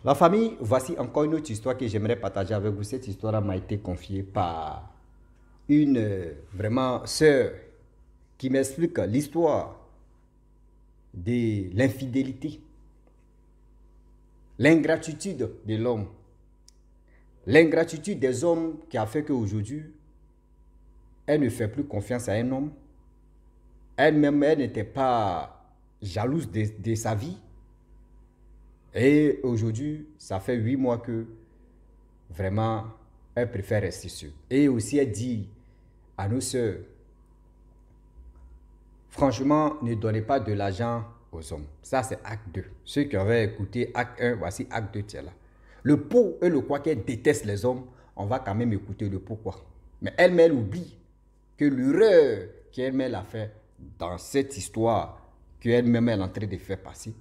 La famille, voici encore une autre histoire que j'aimerais partager avec vous. Cette histoire m'a été confiée par une vraiment sœur qui m'explique l'histoire de l'infidélité, l'ingratitude de l'homme, l'ingratitude des hommes qui a fait qu'aujourd'hui, elle ne fait plus confiance à un homme. Elle-même, elle n'était pas jalouse de sa vie. Et aujourd'hui, ça fait 8 mois que vraiment, elle préfère rester seule. Et aussi, elle dit à nos sœurs, franchement, ne donnez pas de l'argent aux hommes. Ça, c'est acte 2. Ceux qui avaient écouté acte 1, voici acte 2, tiens là. Le pour et le quoi qu'elle déteste les hommes, on va quand même écouter le pourquoi. Mais elle oublie que l'erreur qu'elle-même a fait dans cette histoire qu'elle-même est en train de faire passer,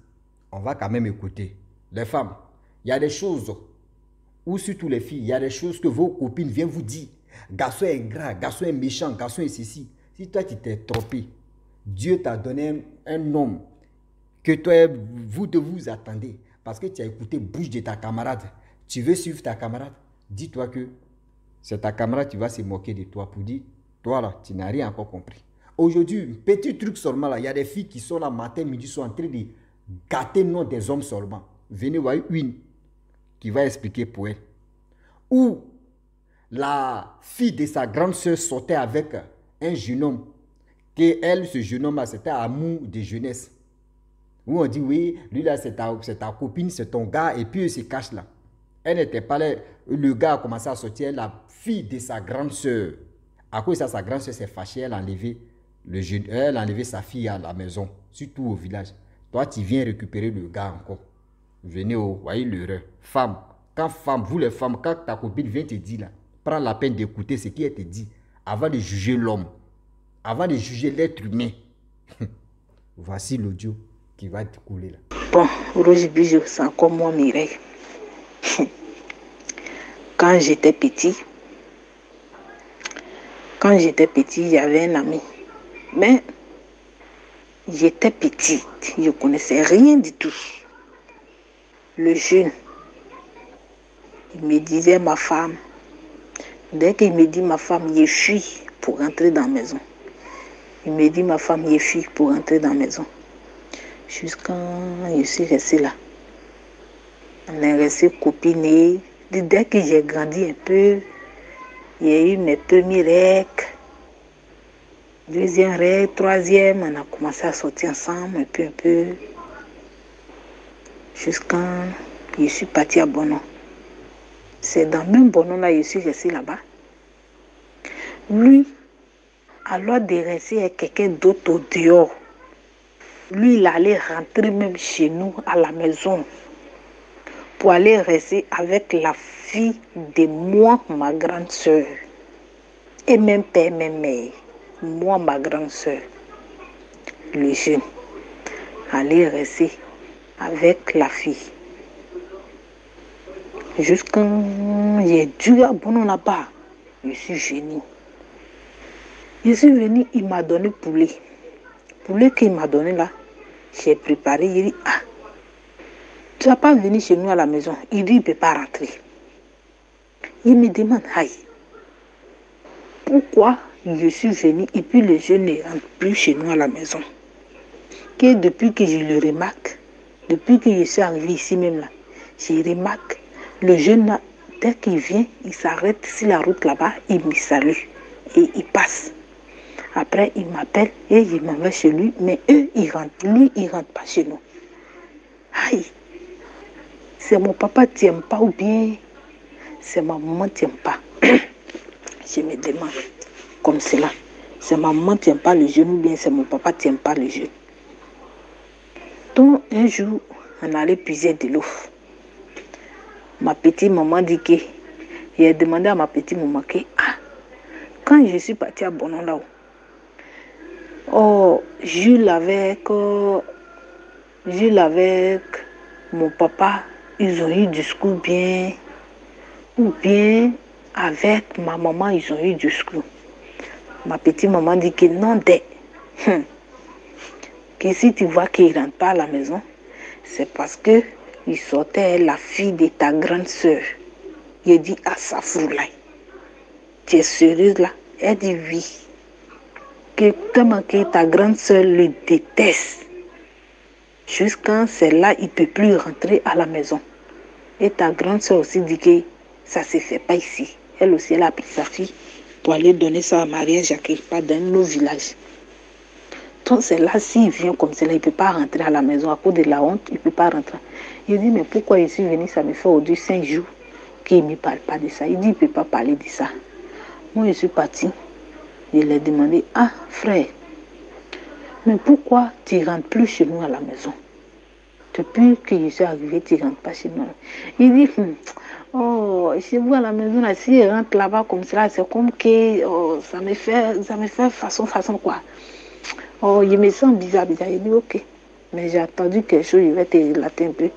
on va quand même écouter. Les femmes, il y a des choses, ou surtout les filles, il y a des choses que vos copines viennent vous dire. Garçon est ingrat, garçon est méchant, garçon est ceci. Si toi tu t'es trompé, Dieu t'a donné un homme que toi, vous de vous attendez. Parce que tu as écouté bouche de ta camarade. Tu veux suivre ta camarade. Dis-toi que c'est ta camarade qui va se moquer de toi pour dire, toi là, tu n'as rien encore compris. Aujourd'hui, petit truc seulement là, il y a des filles qui sont là matin, midi, sont en train de gâter le nom des hommes seulement. Venez voir une qui va expliquer pour elle. Ou la fille de sa grande soeur sortait avec un jeune homme. Que elle, ce jeune homme-là, c'était un amour de jeunesse. Où on dit, oui, lui là, c'est ta copine, c'est ton gars, et puis il se cache là. Elle n'était pas là. Le gars a commencé à sortir la fille de sa grande soeur. À cause de ça, sa grande soeur s'est fâchée, elle a enlevé sa fille à la maison, surtout au village. Toi, tu viens récupérer le gars encore. Venez au, voyez l'erreur. Femme, vous les femmes, quand ta copine vient te dire là, prends la peine d'écouter ce qu'elle te dit avant de juger l'homme, avant de juger l'être humain. Voici l'audio qui va te couler là. Bon, Rouge Bijou, c'est encore moi, Mireille. Quand j'étais petit, j'avais un ami. Mais j'étais petite, je ne connaissais rien du tout. Le jeune, il me disait ma femme. Dès qu'il me dit ma femme, je fuis pour rentrer dans la maison. Il me dit ma femme, je fuis pour rentrer dans la maison. Jusqu'à je suis restée là. On est resté copinés. Dès que j'ai grandi un peu, j'ai eu mes premiers règles. Deuxième règle, troisième, on a commencé à sortir ensemble un peu. Jusqu'à je suis partie à Bono. C'est dans le même Bono là, je suis restée là-bas. Lui, alors de rester avec quelqu'un d'autre au dehors. Lui, il allait rentrer même chez nous à la maison pour aller rester avec la fille de moi, ma grande soeur. Et même père, même mère. Moi, ma grande soeur. Le jeune allait rester avec la fille. Jusqu'à j'ai dû à Bono là-bas. Je suis venue. Il m'a donné poulet. Poulet qu'il m'a donné là, j'ai préparé. Il dit, ah, tu vas pas venir chez nous à la maison. Il dit, il ne peut pas rentrer. Il me demande, aïe, pourquoi je suis venue et puis le jeune ne rentre plus chez nous à la maison. Que depuis que je le remarque, depuis que je suis arrivée ici même là, je remarque, le jeune là, dès qu'il vient, il s'arrête sur la route là-bas, il me salue et il passe. Après, il m'appelle et il m'envoie chez lui, mais eux, ils rentrent. Lui, il ne rentre pas chez nous. Aïe, c'est mon papa qui n'aime pas ou bien c'est ma maman qui n'aime pas. Je me demande comme cela. C'est ma maman qui n'aime pas le jeune ou bien c'est mon papa qui n'aime pas le jeune. Donc, un jour, on allait puiser de l'eau. Ma petite maman dit que, j'ai demandé à ma petite maman que, ah, quand je suis partie à Bonon là-haut, oh, Jules avec mon papa, ils ont eu du discours bien, ou bien avec ma maman, ils ont eu du discours. Ma petite maman dit que non, que si tu vois qu'il ne rentre pas à la maison, c'est parce que il sortait la fille de ta grande soeur. Il dit, ah, ça fout là. Tu es sérieuse là? Elle dit oui. Que tellement que ta grande soeur le déteste. Jusqu'à celle-là, il ne peut plus rentrer à la maison. Et ta grande soeur aussi dit que ça ne se fait pas ici. Elle aussi, elle a pris sa fille pour aller donner ça à mariage à quelque part dans nos villages. Donc c'est là, s'il vient comme cela, il ne peut pas rentrer à la maison à cause de la honte, il ne peut pas rentrer. Il dit, mais pourquoi je suis venu, ça me fait aujourd'hui 5 jours qu'il ne me parle pas de ça. Il dit, il ne peut pas parler de ça. Moi, je suis parti. Je lui ai demandé, ah frère, mais pourquoi tu ne rentres plus chez nous à la maison? Depuis que je suis arrivé, tu ne rentres pas chez nous. Il dit, oh, chez vous à la maison, là, si je rentre là-bas comme ça, c'est comme que oh, ça me fait façon quoi. Oh, je me sens bizarre. Il dit, ok. Mais j'ai attendu quelque chose, je vais te relater un peu.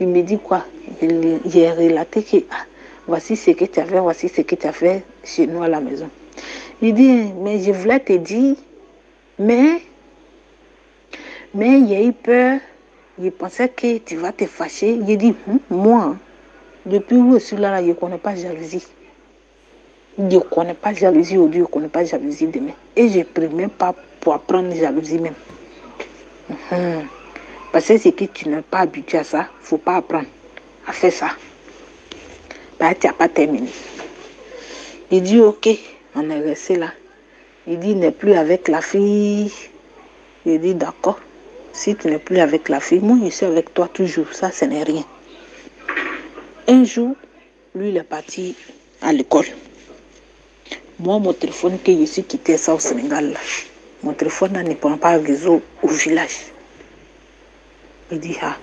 Il me dit quoi? J'ai relaté que, ah, voici ce que tu as fait, voici ce que tu as fait chez nous à la maison. Il dit, mais je voulais te dire, mais il a eu peur. Je pensais que tu vas te fâcher. Il dit, moi, depuis où je suis là, je ne connais pas jalousie. Je ne connais pas jalousie aujourd'hui, je ne connais pas jalousie demain. Et je ne prie même pas pour apprendre jalousie même. Parce que c'est que tu n'es pas habitué à ça, il ne faut pas apprendre à faire ça. Bah, tu n'as pas terminé. Il dit, ok, on est resté là. Il dit, il n'est plus avec la fille. Il dit, d'accord. Si tu n'es plus avec la fille, moi, je suis avec toi toujours. Ça, ce n'est rien. Un jour, lui, il est parti à l'école. Moi, mon téléphone, que je suis quitté ça au Sénégal, là, mon téléphone là, ne prend pas réseau au village. Il dit, ah,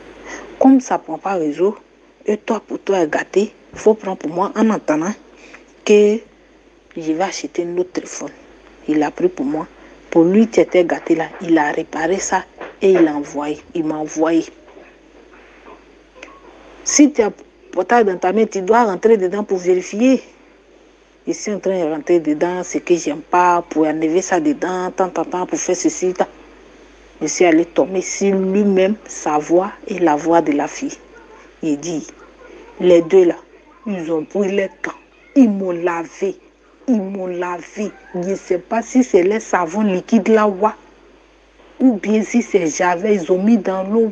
comme ça ne prend pas réseau, et toi, pour toi, gâté, il faut prendre pour moi en entendant que je vais acheter un autre téléphone. Il a pris pour moi. Pour lui, tu étais gâté là. Il a réparé ça et il l'a envoyé. Il m'a envoyé. Si tu as portable dans ta main, tu dois rentrer dedans pour vérifier. Je suis en train de rentrer dedans, ce que j'aime pas, pour enlever ça dedans, tant, pour faire ceci. Tant. Je suis allé tomber sur lui-même, sa voix et la voix de la fille. Il dit, les deux là, ils ont pris les temps. Ils m'ont lavé. Ils m'ont lavé. Je ne sais pas si c'est les savons liquides là ou bien si c'est Javel, ils ont mis dans l'eau.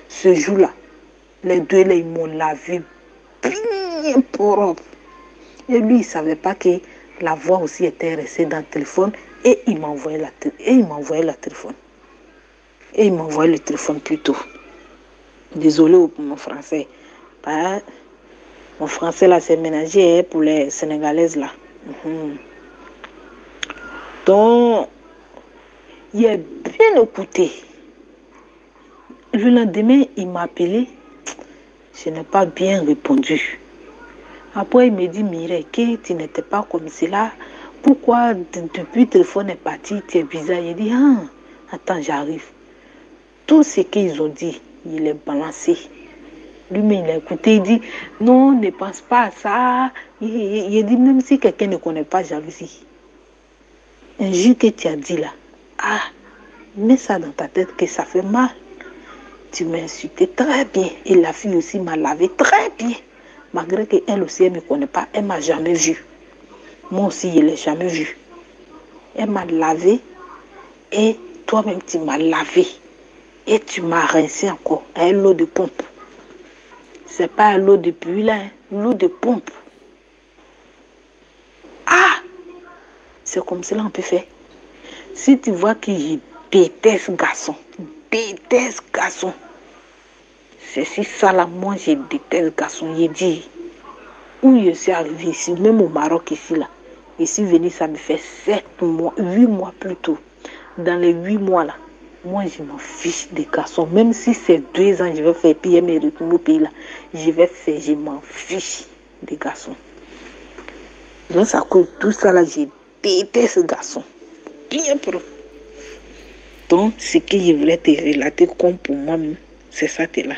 Ce jour-là, les deux là, ils m'ont lavé bien propre. Et lui, il ne savait pas que la voix aussi était restée dans le téléphone et il m'a envoyé la téléphone. Et il m'a envoyé le téléphone plus tôt. Désolé pour mon français. Mon français là, c'est ménagé pour les Sénégalaises là. Donc, il a bien écouté. Le lendemain, il m'a appelé. Je n'ai pas bien répondu. Après, il me dit, Mireille, que tu n'étais pas comme cela. Pourquoi, depuis que le téléphone est parti, tu es bizarre? Il dit, ah, attends, j'arrive. Tout ce qu'ils ont dit, il est balancé. Lui-même, il a écouté, il dit, non, ne pense pas à ça. Il dit, même si quelqu'un ne connaît pas jalousie, un jour que tu as dit là, ah, mets ça dans ta tête que ça fait mal. Tu m'as insulté très bien. Et la fille aussi m'a lavé très bien. Malgré qu'elle aussi, elle ne me connaît pas, elle ne m'a jamais vue. Moi aussi, je ne l'ai jamais vue. Elle m'a lavé et toi-même, tu m'as lavé. Et tu m'as rincé encore avec l'eau de pompe. Ce n'est pas l'eau de pluie là, hein, l'eau de pompe. Ah! C'est comme cela on peut faire. Si tu vois que je déteste garçon, c'est si ça là, moi je déteste garçon. Je dis, où je suis arrivé ici, même au Maroc ici là, je suis venu, ça me fait 7 mois, 8 mois plus tôt. Dans les 8 mois là, moi je m'en fiche des garçons. Même si c'est 2 ans, je vais faire, puis mes retourner au pays là, je vais faire, je m'en fiche des garçons. Donc ça cause tout ça là, je déteste ce garçon. Bien pro. Donc, ce que je voulais te relater comme pour moi, c'est ça qui est là.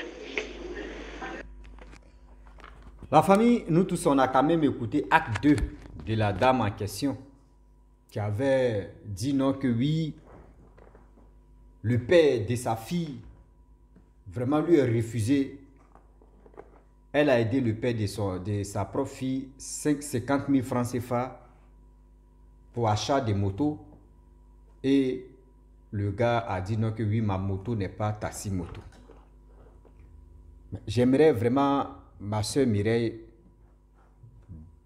La famille, nous tous, on a quand même écouté acte 2 de la dame en question qui avait dit non que oui, le père de sa fille vraiment lui a refusé Elle a aidé le père de sa propre fille 50 000 francs CFA pour achat de motos. Et le gars a dit non que oui, ma moto n'est pas taxi moto. J'aimerais vraiment, ma soeur Mireille,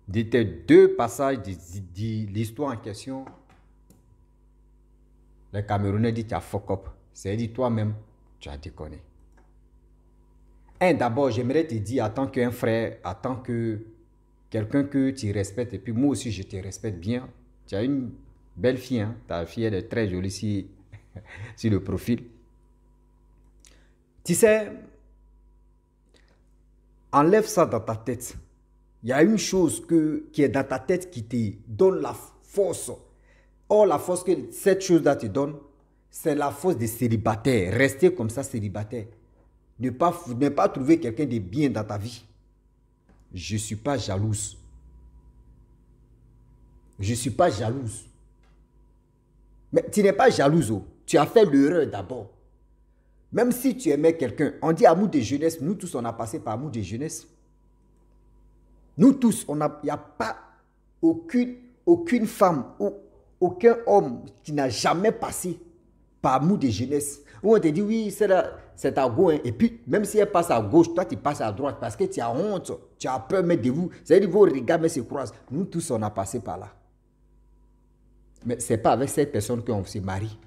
de tes deux passages de l'histoire en question, les Camerounais disent tu as fuck up. C'est-à-dire toi-même, tu as déconné. D'abord, j'aimerais te dire, en tant qu'un frère, en tant que quelqu'un que tu respectes, et puis moi aussi, je te respecte bien. Tu as une belle fille, hein? Ta fille, elle est très jolie ici, sur le profil. Tu sais, enlève ça dans ta tête. Il y a une chose qui est dans ta tête qui te donne la force. Or, la force que cette chose-là te donne, c'est la force des célibataires. Rester comme ça, célibataire. Ne pas trouver quelqu'un de bien dans ta vie. Je ne suis pas jalouse. Je ne suis pas jalouse. Mais tu n'es pas jalouse. Oh. Tu as fait l'erreur d'abord. Même si tu aimais quelqu'un, on dit amour de jeunesse. Nous tous, on a passé par amour de jeunesse. Nous tous, il n'y a pas aucune femme ou aucun homme qui n'a jamais passé par amour de jeunesse. Où on te dit, oui, c'est à gauche. Hein. Et puis, même si elle passe à gauche, toi, tu passes à droite parce que tu as honte, tu as peur même de vous. C'est-à-dire vos regards se croisent. Nous tous, on a passé par là. Mais ce n'est pas avec cette personne qu'on se marie.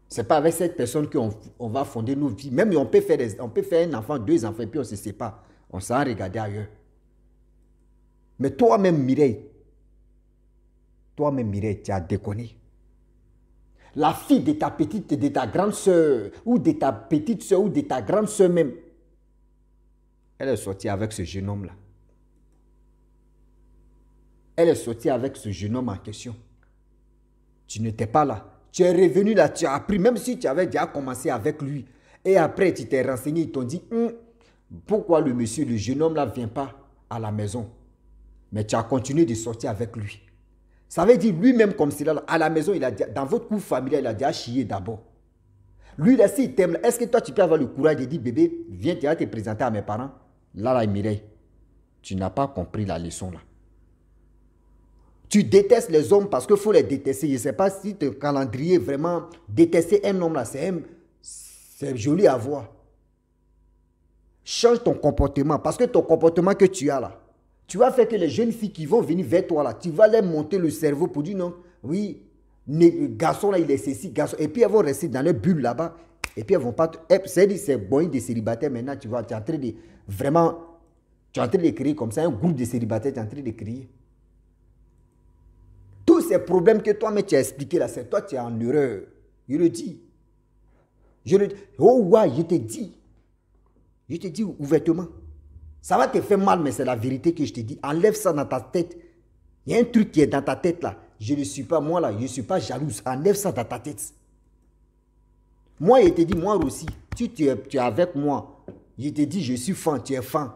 Ce n'est pas avec cette personne qu'on va fonder nos vies. Même on peut faire un enfant, 2 enfants, et puis on se sépare. On s'en regarde ailleurs. Mais toi-même, Mireille, tu as déconné. La fille de ta petite, de ta grande soeur, ou de ta petite soeur, ou de ta grande soeur même, elle est sortie avec ce jeune homme-là. Elle est sortie avec ce jeune homme en question. Tu n'étais pas là. Tu es revenu là, tu as appris, même si tu avais déjà commencé avec lui. Et après, tu t'es renseigné, ils t'ont dit, pourquoi le monsieur, le jeune homme là, ne vient pas à la maison? Mais tu as continué de sortir avec lui. Ça veut dire lui-même comme cela, à la maison, dans votre couple familial, il a déjà chié d'abord. Lui, là, s'il t'aime, est-ce que toi, tu peux avoir le courage de dire, bébé, viens, tu vas te présenter à mes parents? Là, Mireille, tu n'as pas compris la leçon là. Tu détestes les hommes parce qu'il faut les détester. Je ne sais pas si ton calendrier vraiment détester un homme là, c'est joli à voir. Change ton comportement parce que ton comportement que tu as là, tu vas faire que les jeunes filles qui vont venir vers toi là, tu vas leur monter le cerveau pour dire non, oui, le garçon là, il est ceci, garçon. Et puis elles vont rester dans leur bulle là-bas. Et puis elles vont pas. C'est bon des célibataires maintenant, tu vois, tu es en train de vraiment, tu es en train de créer comme ça, un groupe de célibataires, tu es en train de créer. Tous ces problèmes que toi-même tu as expliqués là, c'est toi, tu es en erreur. Je le dis. Oh ouais, je te dis. Je te dis ouvertement. Ça va te faire mal, mais c'est la vérité que je te dis. Enlève ça dans ta tête. Il y a un truc qui est dans ta tête là. Je ne suis pas moi là, je ne suis pas jalouse. Enlève ça dans ta tête. Moi, je te dis, moi aussi, tu es avec moi. Je te dis, je suis fan, tu es fan.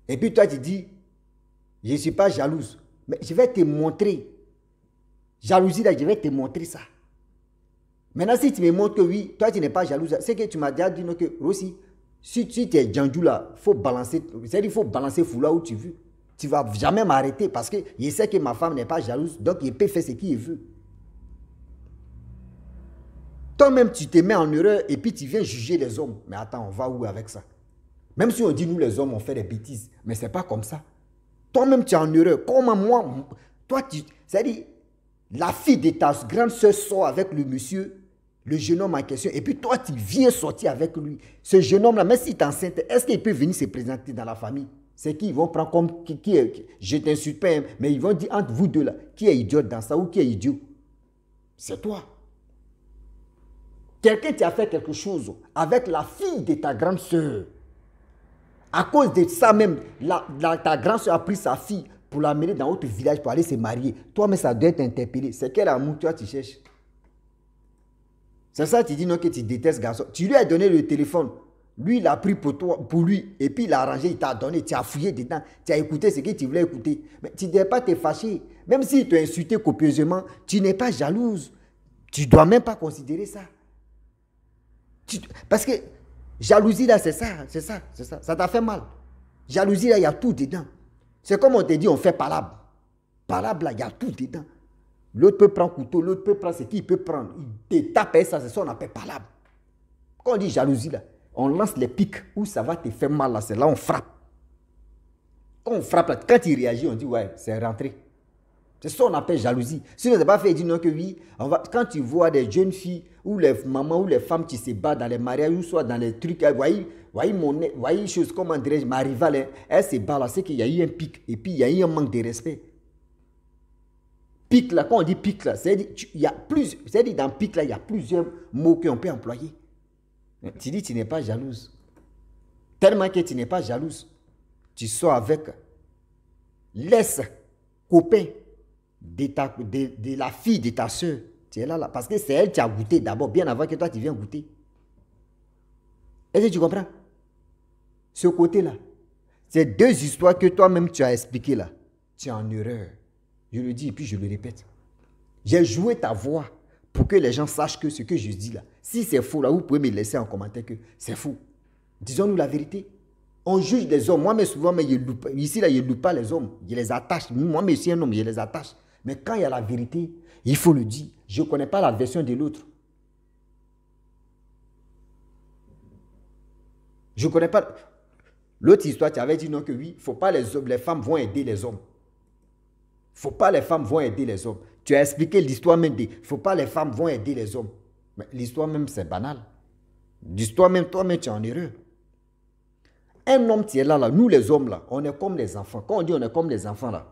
Et puis toi, tu dis, je ne suis pas jalouse. Mais je vais te montrer. Jalousie là, je vais te montrer ça. Maintenant, si tu me montres que oui, toi, tu n'es pas jalouse, c'est que tu m'as déjà dit non, que Rossi, si tu es Djandjou là, il faut balancer, c'est-à-dire il faut balancer foulard où tu veux. Tu ne vas jamais m'arrêter parce que je sais que ma femme n'est pas jalouse, donc il peut faire ce qu'il veut. Toi-même, tu te mets en erreur et puis tu viens juger les hommes. Mais attends, on va où avec ça? Même si on dit nous les hommes, on fait des bêtises, mais ce n'est pas comme ça. Toi-même, tu es en erreur. Comment moi, toi, c'est-à-dire, la fille de ta grande soeur sort avec le monsieur, le jeune homme en question, et puis toi, tu viens sortir avec lui. Ce jeune homme-là, même s'il est enceinte, est-ce qu'il peut venir se présenter dans la famille? C'est qui ils vont prendre comme je ne t'insulte pas, mais ils vont dire entre vous deux là, qui est idiot dans ça ou qui est idiot? C'est toi. Quelqu'un t'a fait quelque chose avec la fille de ta grande soeur. À cause de ça même, ta grande soeur a pris sa fille pour l'amener dans votre village pour aller se marier. Toi, mais ça doit t'interpeller. C'est quel amour toi tu cherches? C'est ça, tu dis non que tu détestes garçon. Tu lui as donné le téléphone. Lui, il a pris pour lui. Et puis, il a arrangé, il t'a donné. Tu as fouillé dedans. Tu as écouté ce que tu voulais écouter. Mais tu ne dois pas te fâcher. Même s'il t'a insulté copieusement, tu n'es pas jalouse. Tu ne dois même pas considérer ça. Parce que Jalousie là, c'est ça, c'est ça, c'est ça. Ça t'a fait mal. Jalousie là, il y a tout dedans. C'est comme on te dit, on fait palabre. Palabre là, il y a tout dedans. L'autre peut prendre couteau, l'autre peut prendre ce qu'il peut prendre. Il te tape et ça, c'est ça qu'on appelle palabre. Quand on dit jalousie là, on lance les pics où ça va te faire mal là, c'est là on frappe. Quand on frappe là, quand il réagit, on dit ouais, c'est rentré. C'est ça qu'on appelle jalousie. Si on n'a pas fait, il dit non que oui. Quand tu vois des jeunes filles ou les mamans ou les femmes qui se battent dans les mariages ou soit dans les trucs, voyez choses comme André, ma rivale, elle se bat là, c'est qu'il y a eu un pic et puis il y a eu un manque de respect. Pic là, quand on dit pic là, c'est-à-dire dans pic là, il y a plusieurs mots qu'on peut employer. Tu dis tu n'es pas jalouse. Tellement que tu n'es pas jalouse. Tu sors avec laisse copain de la fille de ta soeur. Tu es là, parce que c'est elle qui a goûté d'abord, bien avant que toi tu viennes goûter. Est-ce que tu comprends? Ce côté-là, c'est deux histoires que toi-même tu as expliquées là. Tu es en erreur. Je le dis et puis je le répète. J'ai joué ta voix pour que les gens sachent que ce que je dis là, si c'est faux là, vous pouvez me laisser en commentaire que c'est faux. Disons-nous la vérité. On juge des hommes. Moi, mais souvent, mais ici, là, je ne loue pas les hommes. Je les attache. Moi, mais si un homme, je les attache. Mais quand il y a la vérité, il faut le dire. Je ne connais pas la version de l'autre. Je ne connais pas. L'autre histoire, tu avais dit non que oui, il ne faut pas les femmes vont aider les hommes. Il ne faut pas les femmes vont aider les hommes. Tu as expliqué l'histoire même il ne faut pas les femmes vont aider les hommes. Mais l'histoire même, c'est banal. L'histoire même, toi-même, tu es en erreur. Un homme qui est là, nous les hommes là, on est comme les enfants. Quand on dit on est comme les enfants là,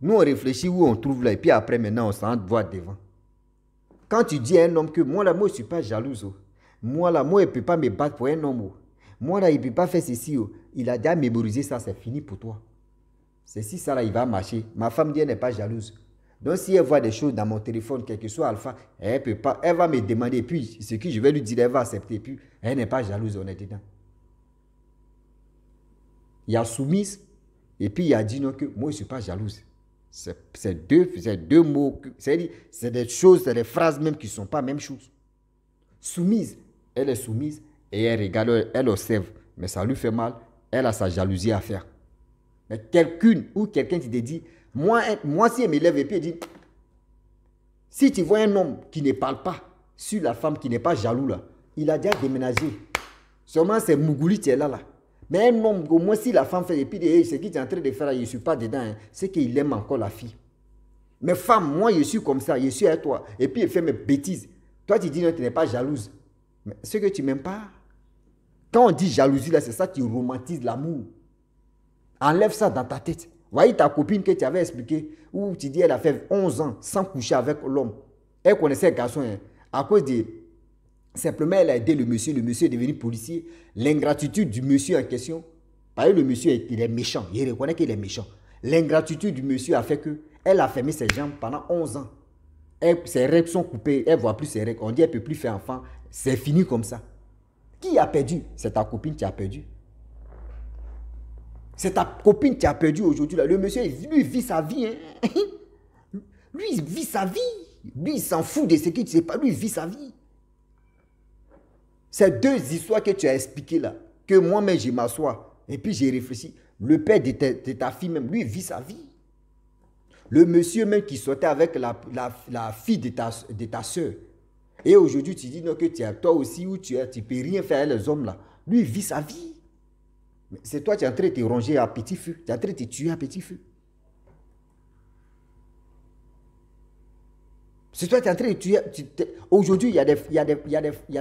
nous on réfléchit où on trouve là et puis après maintenant on s'en voit devant. Quand tu dis à un homme que moi là, moi je ne suis pas jalouse. Oh. Moi là, moi il ne peut pas me battre pour un homme. Oh. Moi là, il ne peut pas faire ceci. Oh. Il a déjà mémorisé ça, c'est fini pour toi. C'est si ça là, il va marcher. Ma femme dit elle n'est pas jalouse. Donc si elle voit des choses dans mon téléphone, quel que soit alpha, elle peut pas, elle va me demander et puis ce que je vais lui dire, elle va accepter et puis elle n'est pas jalouse, on est dedans. Il y a soumise et puis il y a dit non que moi je ne suis pas jalouse. C'est deux mots, c'est des choses, c'est des phrases même qui ne sont pas la même chose. Soumise, elle est soumise et elle regarde, elle observe, mais ça lui fait mal, elle a sa jalousie à faire. Mais quelqu'un qui te dit, moi si elle me lève et puis elle dit, si tu vois un homme qui ne parle pas sur la femme qui n'est pas jaloux là, il a déjà déménagé. Seulement c'est Mougouli qui est là. Mais un homme, au moins si la femme fait, et puis ce qu'il est en train de faire, je ne suis pas dedans, hein, c'est qu'il aime encore la fille. Mais femme, moi je suis comme ça, je suis avec toi, et puis il fait mes bêtises. Toi tu dis non, tu n'es pas jalouse. Mais ce que tu m'aimes pas, quand on dit jalousie là, c'est ça qui romantise l'amour. Enlève ça dans ta tête. Voyez ta copine que tu avais expliqué, où tu dis elle a fait 11 ans sans coucher avec l'homme. Elle connaissait le garçon, hein, à cause de... Simplement, elle a aidé le monsieur est devenu policier. L'ingratitude du monsieur en question, parce que le monsieur, il est méchant, il reconnaît qu'il est méchant. L'ingratitude du monsieur a fait que elle a fermé ses jambes pendant 11 ans. Ses règles sont coupées, elle ne voit plus ses règles. On dit qu'elle ne peut plus faire enfant. C'est fini comme ça. Qui a perdu? C'est ta copine qui a perdu. C'est ta copine qui a perdu aujourd'hui. Le monsieur, lui, vit sa vie. Hein? Lui, il vit sa vie. Lui, il s'en fout de ce qu'il ne sait pas. Lui, il vit sa vie. Ces deux histoires que tu as expliquées là, que moi-même je m'assois et puis j'ai réfléchi, le père de ta fille même, lui, vit sa vie. Le monsieur même qui sortait avec la fille de ta soeur. Et aujourd'hui, tu dis non, que tu es toi aussi où tu ne peux rien faire avec les hommes là. Lui, il vit sa vie. C'est toi qui es en train de te ronger à petit feu. Tu es en train de te tuer à petit feu. C'est toi qui es en train de tuer. Aujourd'hui, il y a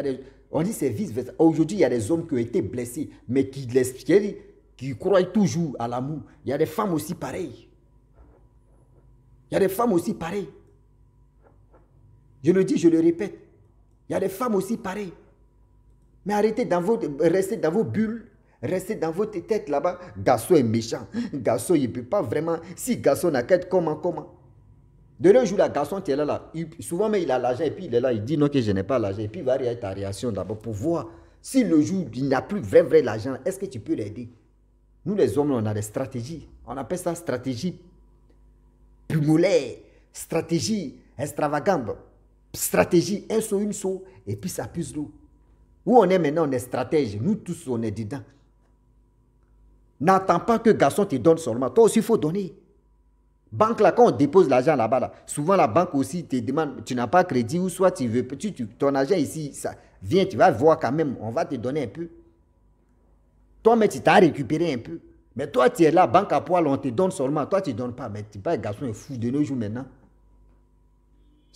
des on dit c'est vice-versa. Aujourd'hui, il y a des hommes qui ont été blessés, mais qui croient toujours à l'amour. Il y a des femmes aussi pareilles. Il y a des femmes aussi pareilles. Je le dis, je le répète. Il y a des femmes aussi pareilles. Mais arrêtez restez dans vos bulles. Restez dans votre tête là-bas. Garçon est méchant. Garçon, il ne peut pas vraiment. Si garçon n'a qu'à être comment. De l'un jour, le garçon qui est là, souvent mais il a l'argent et puis il est là, il dit non que je n'ai pas l'argent. Et puis il va regarder ta réaction d'abord pour voir si le jour il n'a plus vrai l'argent, est-ce que tu peux l'aider? Nous les hommes, on a des stratégies. On appelle ça stratégie pumolaire, stratégie extravagante, stratégie un saut, et puis ça puse l'eau. Où on est maintenant, on est stratège. Nous tous, on est dedans. N'attends pas que garçon te donne seulement. Toi aussi, il faut donner. Banque là, quand on dépose l'argent là-bas, là, souvent la banque aussi te demande, tu n'as pas crédit ou soit tu veux, ton argent ici, ça, viens, tu vas voir quand même, on va te donner un peu. Toi, mais tu t'as récupéré un peu. Mais toi, tu es là, banque à poil, on te donne seulement. Toi, tu ne donnes pas. Mais tu pas un garçon est fou de nos jours maintenant.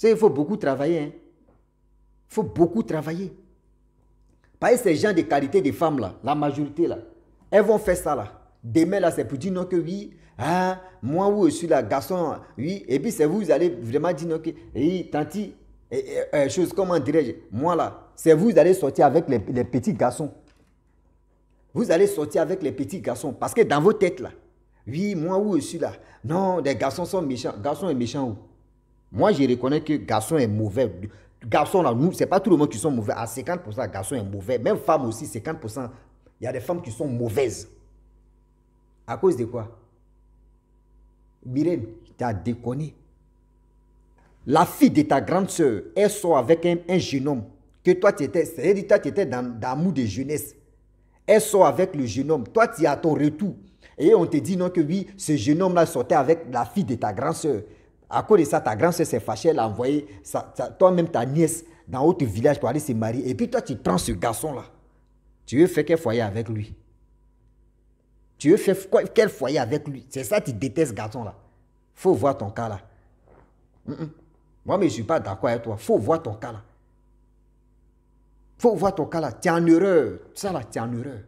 Il faut beaucoup travailler. Hein. Il faut beaucoup travailler. Parce que ces gens de qualité des femmes là, la majorité là, elles vont faire ça là. Demain là, c'est pour dire non que oui, ah, moi où je suis là, garçon, oui. Et puis c'est vous allez vraiment dire non que, oui, tanti, chose, comment dirais-je, moi là, c'est vous allez sortir avec les petits garçons. Vous allez sortir avec les petits garçons. Parce que dans vos têtes là, oui, moi où je suis là, non, les garçons sont méchants. Garçon est méchant où? Moi, je reconnais que garçon est mauvais. Garçon là, nous, c'est pas tout le monde qui sont mauvais. À 50%, garçon est mauvais. Même femme aussi, 50%. Il y a des femmes qui sont mauvaises. À cause de quoi? Myrène, tu as déconné. La fille de ta grande soeur, elle sort avec un jeune homme. Que toi, tu étais dans l'amour de jeunesse. Elle sort avec le jeune homme. Toi, tu es à ton retour. Et on te dit non que oui, ce jeune homme-là sortait avec la fille de ta grande soeur. À cause de ça, ta grande soeur s'est fâchée, elle a envoyé toi-même ta nièce dans l'autre village pour aller se marier. Et puis toi, tu prends ce garçon-là. Tu veux faire quel foyer avec lui? Tu veux faire quel foyer avec lui? C'est ça, tu détestes ce garçon-là. Il faut voir ton cas là. Moi, mais je ne suis pas d'accord avec toi. Il faut voir ton cas là. Il faut voir ton cas là. Tu es en erreur. Ça là, tu es en erreur.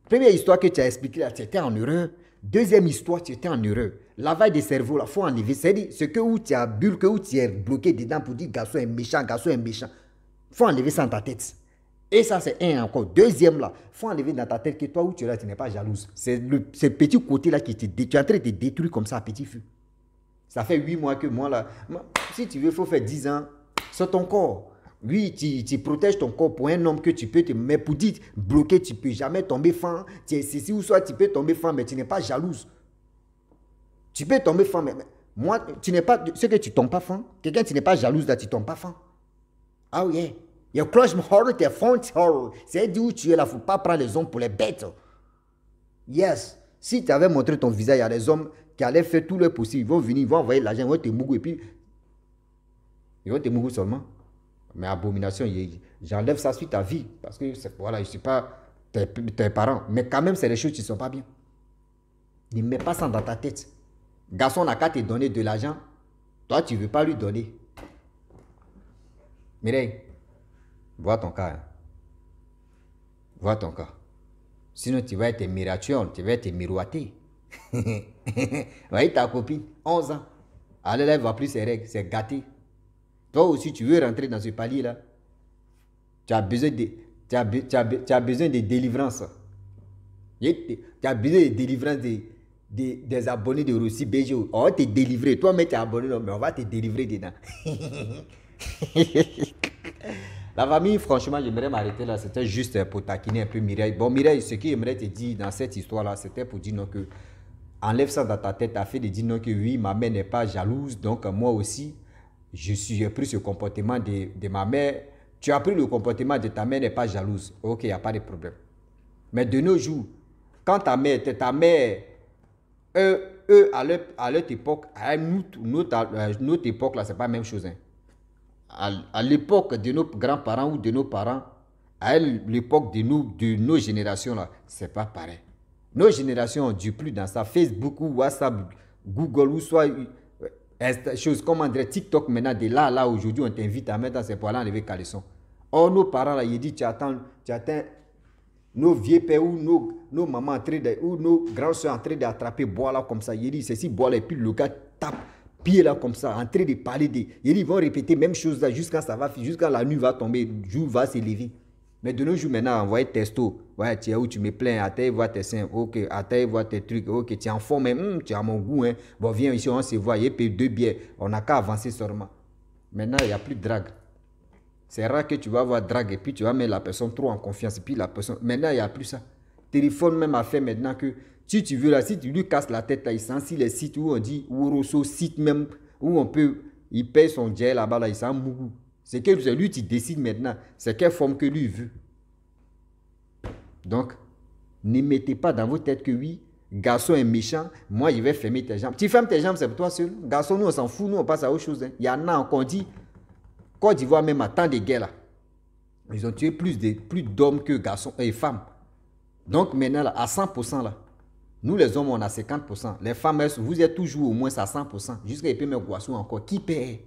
Première histoire que tu as expliquée là, tu étais en erreur. Deuxième histoire, tu étais en erreur. Lavage de cerveau là, il faut enlever. C'est-à-dire, ce que où tu as bulle, que où tu es bloqué dedans pour dire garçon est méchant, garçon est méchant. Il faut enlever ça dans ta tête. Et ça, c'est un encore. Deuxième là, il faut enlever dans ta tête que toi où tu es là, tu n'es pas jalouse. C'est ce petit côté là qui tu es en train de te détruire comme ça à petit feu. Ça fait 8 mois que moi là, si tu veux, il faut faire 10 ans. C'est ton corps. Oui, tu protèges ton corps pour un homme que tu peux te... Mais pour dire bloqué, tu ne peux jamais tomber fan. Tu es ceci ou soit tu peux tomber fan, mais tu n'es pas jalouse. Tu peux tomber fan, mais moi, tu n'es pas... Ce que tu ne tombes pas fan, quelqu'un qui n'est pas jalouse là, tu ne tombes pas fan. Ah oui, yeah. Your crush horror, t'es fond horror. C'est dit où tu es là, il ne faut pas prendre les hommes pour les bêtes. Yes. Si tu avais montré ton visage, il y a des hommes qui allaient faire tout le possible. Ils vont venir, ils vont envoyer l'argent, ils vont te mougou et puis... Ils vont te mougou seulement. Mais abomination, j'enlève ça sur ta vie. Parce que, voilà, je ne suis pas tes parents. Mais quand même, c'est des choses qui ne sont pas bien. Ne mets pas ça dans ta tête. Garçon n'a qu'à te donner de l'argent. Toi, tu ne veux pas lui donner. Mireille, vois ton cas. Hein. Vois ton cas. Sinon, tu vas être miration, tu vas être miroité. Voyez ta copine, 11 ans. Elle ne voit plus ses règles, c'est gâté. Toi aussi, tu veux rentrer dans ce palier-là. Tu as besoin de délivrance. Tu as besoin de délivrance des abonnés de Rossi BGO. On va te délivrer. Toi-même, tu es abonné, mais on va te délivrer dedans. La famille, franchement, j'aimerais m'arrêter là. C'était juste pour taquiner un peu Mireille. Bon, Mireille, ce que j'aimerais te dire dans cette histoire-là, c'était pour dire non que enlève ça dans ta tête, afin de dire non que oui, ma mère n'est pas jalouse, donc moi aussi, j'ai pris ce comportement de ma mère. Tu as pris le comportement de ta mère n'est pas jalouse. Ok, il n'y a pas de problème. Mais de nos jours, quand ta mère était ta mère, eux à leur époque, à notre époque, là, c'est pas la même chose. Hein. À l'époque de nos grands-parents ou de nos parents, à l'époque de nos générations, là, c'est pas pareil. Nos générations ont dû plus dans ça. Facebook ou WhatsApp, Google ou soit... chose comme on dirait TikTok maintenant, de là aujourd'hui on t'invite à mettre dans ces poils enlever caleçon. Or nos parents là, ils disent tu attends nos vieux pères ou nos mamans en train de, ou nos grands soeurs en train d'attraper bois là comme ça. Ils disent ceci bois là et puis le gars tape pied là comme ça en train de parler de. Ils vont répéter même chose là jusqu'à ça va jusqu'à la nuit va tomber, le jour va se lever. Mais de nos jours maintenant, on voit testo. Ouais, tu es où tu me plains, à terre, vois tes seins. Ok, à terre, vois tes trucs. Ok, tu es en forme, tu as mon goût. Hein. Bon, viens ici, on se voit. Il y a 2 bières. On n'a qu'à avancer seulement. Maintenant, il n'y a plus de drague. C'est rare que tu vas avoir drague et puis tu vas mettre la personne trop en confiance. Et puis la personne. Maintenant, il n'y a plus ça. Téléphone même a fait maintenant que si tu veux là, si tu lui casses la tête là, il sent si les sites où on dit Woroso, site même où on peut, il paye son jet là-bas là, il sent mougou. C'est que lui, tu décides maintenant. C'est quelle forme que lui veut. Donc, ne mettez pas dans votre tête que oui, garçon est méchant, moi je vais fermer tes jambes. Tu fermes tes jambes, c'est pour toi seul. Garçon, nous on s'en fout, nous on passe à autre chose. Hein. Il y en a encore dit, Côte d'Ivoire même à temps de guerre là, ils ont tué plus d'hommes que garçons et femmes. Donc maintenant là, à 100% là, nous les hommes on a 50%. Les femmes, vous êtes toujours au moins à 100%. Jusqu'à ils peuvent me Guassou encore. Qui paie?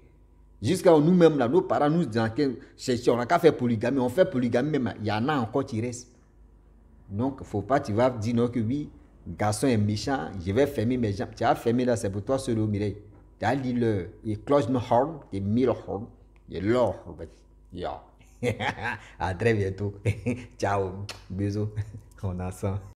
Jusqu'à nous-mêmes là, nos parents nous disent on n'a qu'à faire polygamie. On fait polygamie même, il y en a encore qui restent. Donc, faut pas, tu vas dire non que oui, garçon est méchant, je vais fermer mes jambes. Tu as fermé là, c'est pour toi seul au Mireille. Tu as dit le, il close no hard, il mire hard, il low hard. Ya. À très bientôt. Ciao. Bisous. On a ça.